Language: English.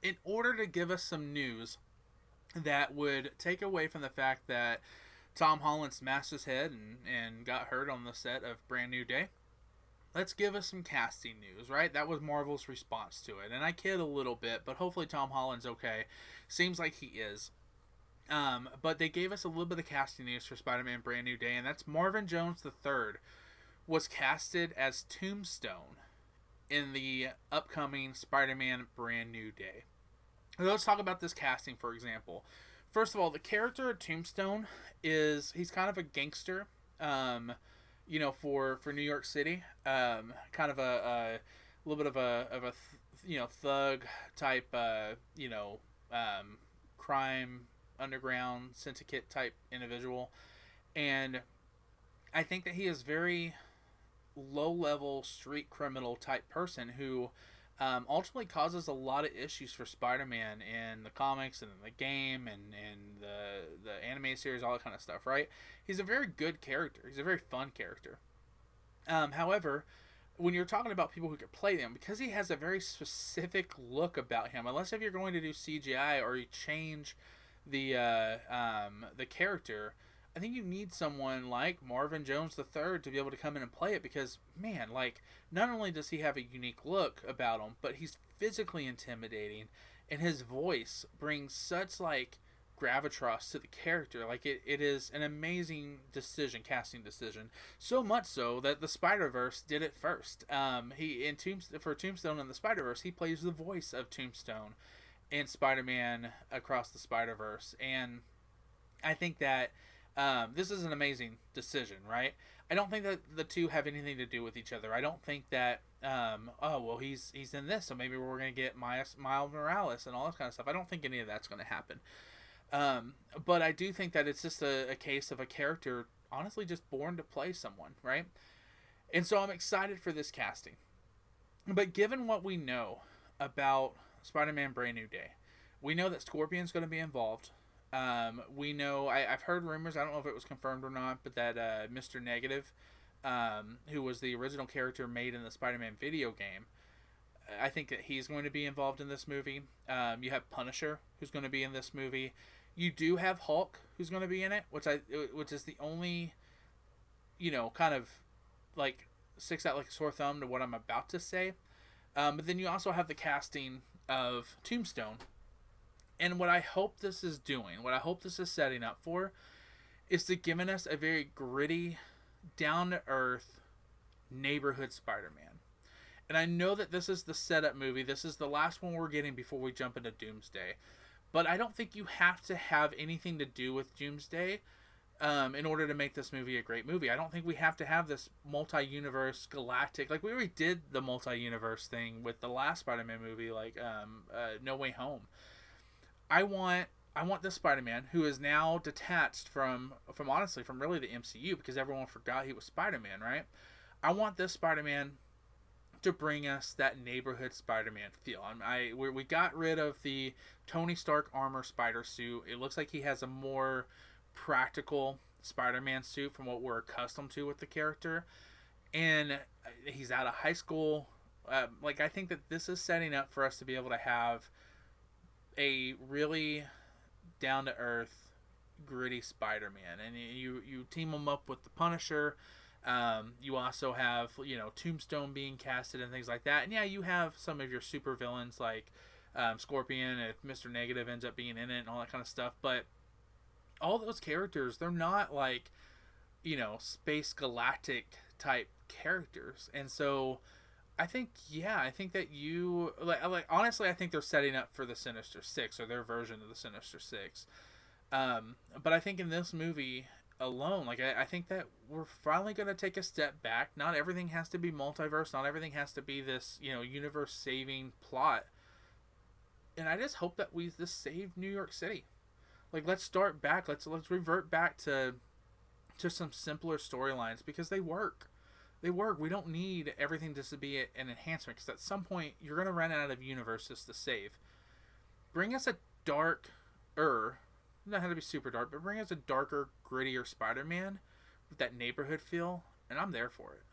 in order to give us some news that would take away from the fact that Tom Holland smashed his head and got hurt on the set of Brand New Day. Let's give us some casting news, right? That was Marvel's response to it. And I kid a little bit, but hopefully Tom Holland's okay. Seems like he is. But they gave us a little bit of casting news for Spider-Man Brand New Day, and that's Marvin Jones III was casted as Tombstone in the upcoming Spider-Man Brand New Day. Let's talk about this casting, for example. First of all, the character of Tombstone he's kind of a gangster, for New York City, kind of a little bit of a thug type, crime underground syndicate type individual, and I think that he is very low level street criminal type person who ultimately causes a lot of issues for Spider-Man in the comics and in the game and the anime series, all that kind of stuff, right? He's a very good character. He's a very fun character. However, when you're talking about people who could play them, because he has a very specific look about him, unless if you're going to do CGI or you change the character, I think you need someone like Marvin Jones III to be able to come in and play it because, man, like, not only does he have a unique look about him, but he's physically intimidating, and his voice brings such, like, gravitas to the character. Like, it is an amazing casting decision. So much so that the Spider-Verse did it first. For Tombstone and the Spider-Verse, he plays the voice of Tombstone in Spider-Man Across the Spider-Verse, and I think that this is an amazing decision, right? I don't think that the two have anything to do with each other. I don't think that he's in this, so maybe we're gonna get Miles Morales and all that kind of stuff. I don't think any of that's gonna happen. But I do think that it's just a case of a character honestly just born to play someone, right? And so I'm excited for this casting. But given what we know about Spider-Man Brand New Day, we know that Scorpion's going to be involved. We know, I've heard rumors, I don't know if it was confirmed or not, but that Mr. Negative, who was the original character made in the Spider-Man video game, I think that he's going to be involved in this movie. You have Punisher, who's going to be in this movie. You do have Hulk, who's going to be in it, which is the only, kind of like sticks out like a sore thumb to what I'm about to say. But then you also have the casting of Tombstone. And what I hope this is doing, what I hope this is setting up for, is to giving us a very gritty, down-to-earth neighborhood Spider-Man. And I know that this is the setup movie. This is the last one we're getting before we jump into Doomsday. But I don't think you have to have anything to do with Doomsday in order to make this movie a great movie. I don't think we have to have this multi-universe galactic. Like, we already did the multi-universe thing with the last Spider-Man movie, like No Way Home. I want this Spider-Man who is now detached from really the MCU because everyone forgot he was Spider-Man, right? I want this Spider-Man to bring us that neighborhood Spider-Man feel. We got rid of the Tony Stark armor spider suit. It looks like he has a more practical Spider-Man suit from what we're accustomed to with the character, and he's out of high school. I think that this is setting up for us to be able to have a really down-to-earth, gritty Spider-Man, and you team him up with the Punisher. You also have Tombstone being casted and things like that, and yeah, you have some of your super villains like Scorpion if Mr. Negative ends up being in it and all that kind of stuff. But all those characters, they're not like space galactic type characters, and so I think that you honestly, I think they're setting up for the Sinister Six or their version of the Sinister Six. But I think in this movie alone, I think that we're finally going to take a step back. Not everything has to be multiverse. Not everything has to be this universe saving plot. And I just hope that we just save New York City. Let's start back. Let's revert back to some simpler storylines because they work. They work. We don't need everything just to be an enhancement because at some point you're going to run out of universes to save. Bring us a darker, not have to be super dark, but bring us a darker, grittier Spider-Man with that neighborhood feel, and I'm there for it.